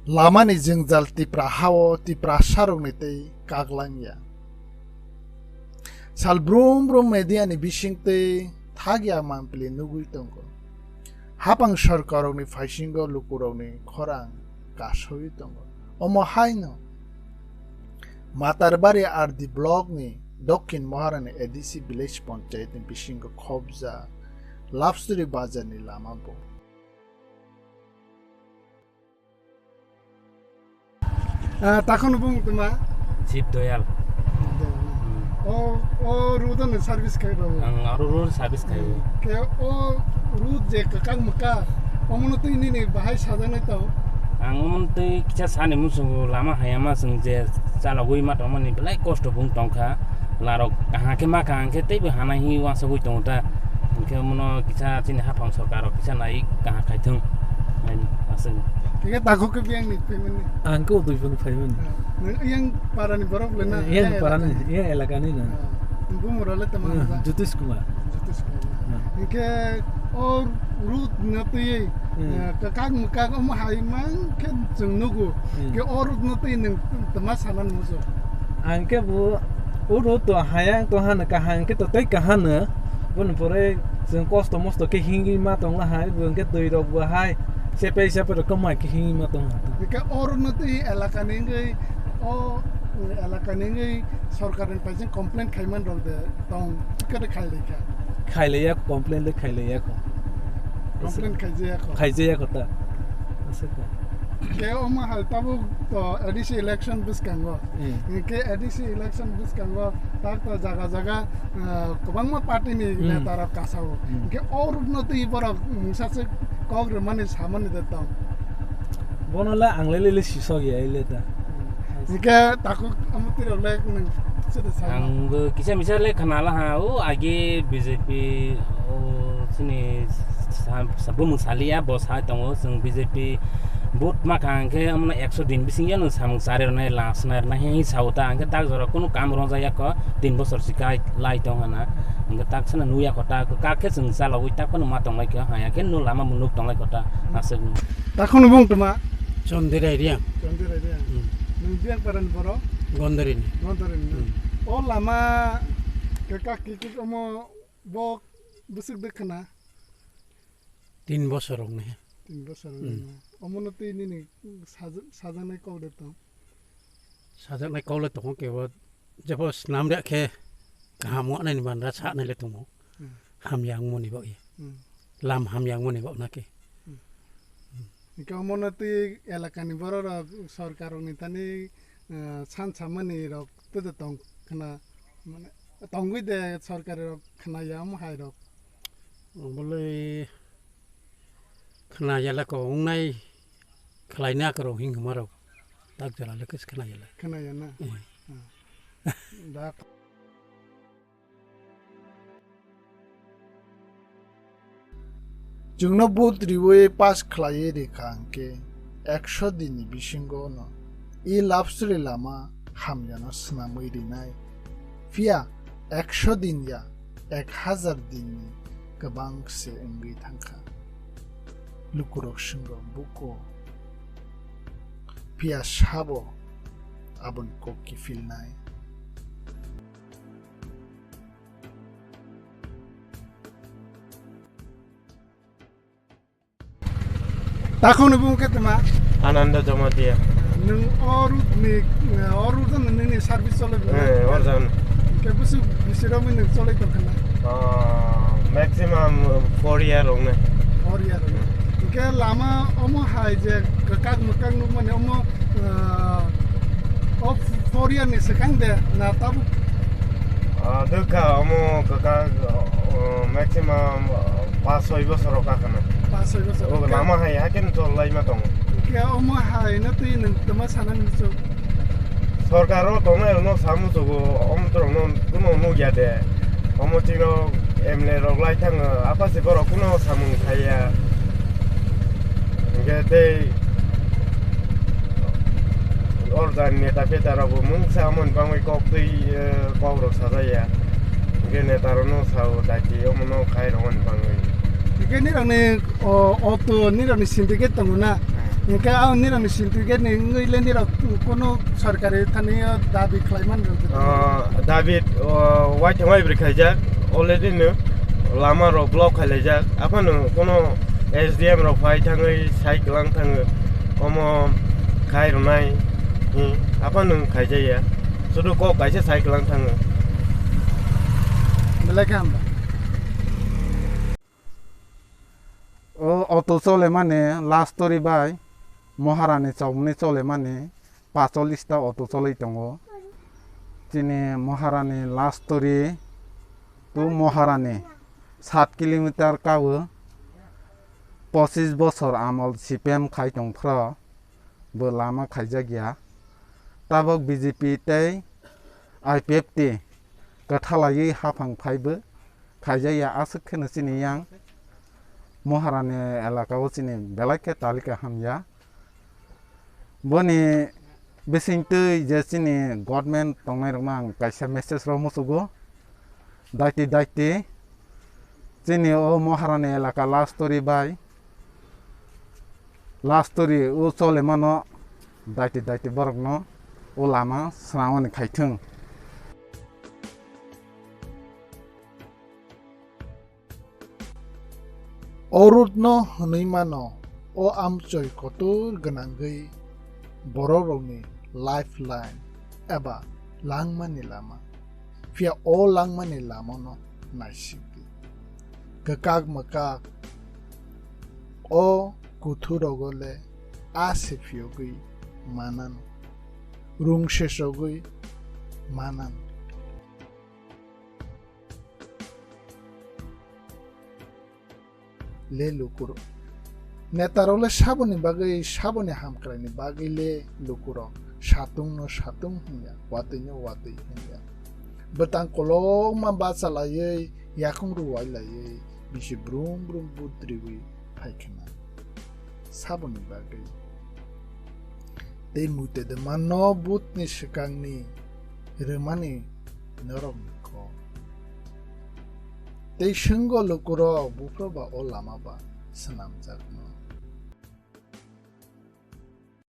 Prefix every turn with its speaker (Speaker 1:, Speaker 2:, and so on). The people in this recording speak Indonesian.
Speaker 1: Lama ni Jwngjal Tipra hawo Tiprasarokni tei kaklang ya. Salbrum media ni bisingtwi thakya mangpili nugui tongo. Haphang sorkarrokni phaisingo lukurokni khorang kasawi tongo. Omo haino Matarbari R.D block ni Dakshin Maharani edisi village Panchayet ni bisingo khobja Lovestory bazar ni Lama bo. Takon bung tuma
Speaker 2: Jwngjal.
Speaker 1: Rudan service kai ro.
Speaker 2: Rural service kai.
Speaker 1: Ke rud je kakang maka omono tu ini bahai sadana tau.
Speaker 2: Angomon tu kita sani musuh lama hayama sengje cala hui mat omoni belai kosto bung tongka larok kahang ke makang ke tapi hana hi wasa hui tongta ke mono kita sini Haphang sorkarrokni kita naik kahang kai tung ini asing.
Speaker 1: Kita takut ke yang ni payment ni.
Speaker 3: Angko tu pun payment.
Speaker 1: Yang parani borok lena.
Speaker 3: Yang parani, yang elakani na.
Speaker 1: Ibu murale teman.
Speaker 3: Jutis kuma.
Speaker 1: Ke root nanti kakak muka kamu haimang ke jengnugu. Ke root nanti neng temas hanan musuh.
Speaker 3: Angke bu root tu hayang tu hana kahang ke tu tei kahana. Pun pore jeng kosto mosto ke hingi matong lah hai bukan ke tu irok buah hai. Siapa ro kemai ke hingi matong.
Speaker 1: Ke root nanti elakan ini elakan ini sorkaran pajang komplain kaiman rol de tong kita khai leka.
Speaker 3: Khailaya complain le khailaya ko.
Speaker 1: Complain
Speaker 3: khaijaya ko ta. Asaka.
Speaker 1: Ke oma hal tabu to ADC election bus kango. Ke ADC election bus kango tak to jaga kobangma party ni netara kasawo. Ke no to ibara sase kogre mane samane deta.
Speaker 3: Bonola anglele sisog ya ileta.
Speaker 1: Ke takut amutir lek
Speaker 2: Ang kisah misalnya kenal ha, agi BJP sini Salbrum salia bos ha tongo sing BJP bot makang ke amna 100 din bisingya no samung sare na las na hi sauta ang tak jora kuno kam ron jaya ko 3 bosor sikai lai tong na ang tak sana nuya kota ko kakhe sing sala ui tak kono matong lai ka ha ya ken no lama munuk tong lai kota aseg
Speaker 1: takon bung tuma
Speaker 3: Chondere dia.
Speaker 1: Nunjiang paran boro
Speaker 3: Gonderin.
Speaker 1: Lama kakak kiki omo bok busuk dekana
Speaker 3: 3 বছরokni.
Speaker 1: 3 বছর omo noti ini sajanai kau deto.
Speaker 3: Sajanai kau le tong ke wat jebos nam dak ke kamu na ni ban rasa na le tong. Hamya mo ni bo ye. Lam hamya mo ni bo na ke.
Speaker 1: Ika omo noti elakani boro sorkarrokni tani san samani rok tu tong kana mane tongui de sorkarrok khana yam hai rok
Speaker 3: boleh khana yala ko ungnai khlaina karo hing maro tak jara lekes khana
Speaker 1: yana dak jungno but riwe pas khlaye re kangke 100 dini bisingo no I Lovestory Lama hamya no snamui rinai fia 100 din ya 1000 din ni kabang se enggi thangka lukurok shingo buko pia shabo abon ko ki filnai takon bung ketema
Speaker 4: Ananda Jamatia.
Speaker 1: Nung orut ni service chole.
Speaker 4: Orjan.
Speaker 1: Ke busu bisiro min chole to kana.
Speaker 4: Maximum 4 year ongne.
Speaker 1: 4 year. Ke lama omo hai je kakak mukang nu mane omo of 4 year ni sekang de na tabu.
Speaker 4: Duka omo kakak maximum 5 bosor kana.
Speaker 1: 5 bosor.
Speaker 4: Lama hai hakin to lai matong.
Speaker 1: Ke omo hai na tu nang temas hanan so
Speaker 4: sorkarro tome no samu to om to no kuno no ya de omo tiro emle ro lai thang apa se koro kuno samu khaya ngete ordan ne ta peta ro mung samon bangoi kok tei ko ro sa ya ngene taro no sa ta ki omo no khai ro on bangoi
Speaker 1: ke ni rang ne auto ni rang syndicate tanguna Ingka au nira ni sintu ge ni ngile nira kono sarkari thani dabi khlaiman
Speaker 4: David white white berkhaijak already no lama ro block khailajak apano kono SDM ro phai thangai cyclang thango omo khai ronai apano khaijaya sudu ko kaise cyclang thango
Speaker 1: belai kamba
Speaker 3: o auto chole mane Lovestory bai Maharani chawmni chole mane 45 ta auto cholei tongo chini Maharani Lovestory to Maharani 7 kilometer kawo 25 বছর আমল সিপিএম খাই tongphra bo lama khaijakya tabok BJP tei IPF te kathalai Haphang phaibo khaijakya asuk kheno chini yang Maharani elakao chini belai talika hamya boni bisingtwi je chini government tongnai rokmang kaisa message ro musugo daite chini o Maharani elaka Lovestory bai Lovestory o chole mano daite borokno o lama srawani khaithung
Speaker 1: orutno hwnui mano o amchoi kotor ganangei bororokni lifeline eba langmani lama fia o langmani lama no naisiki kakak makak o kuthurogole asifyogui manan rungsheshogui manan le lukurok netarole saboni bagai saboni hamkraini bagai le lukurok satung no satung hingya watui no watui hingya betang kolokma basalayei yakung ruwailayei bisi brum butriwi phaikena saboni bagai tei mute de mano butni sikangni remani norok ko tei singo lukurok bufroba o lama ba senamjakno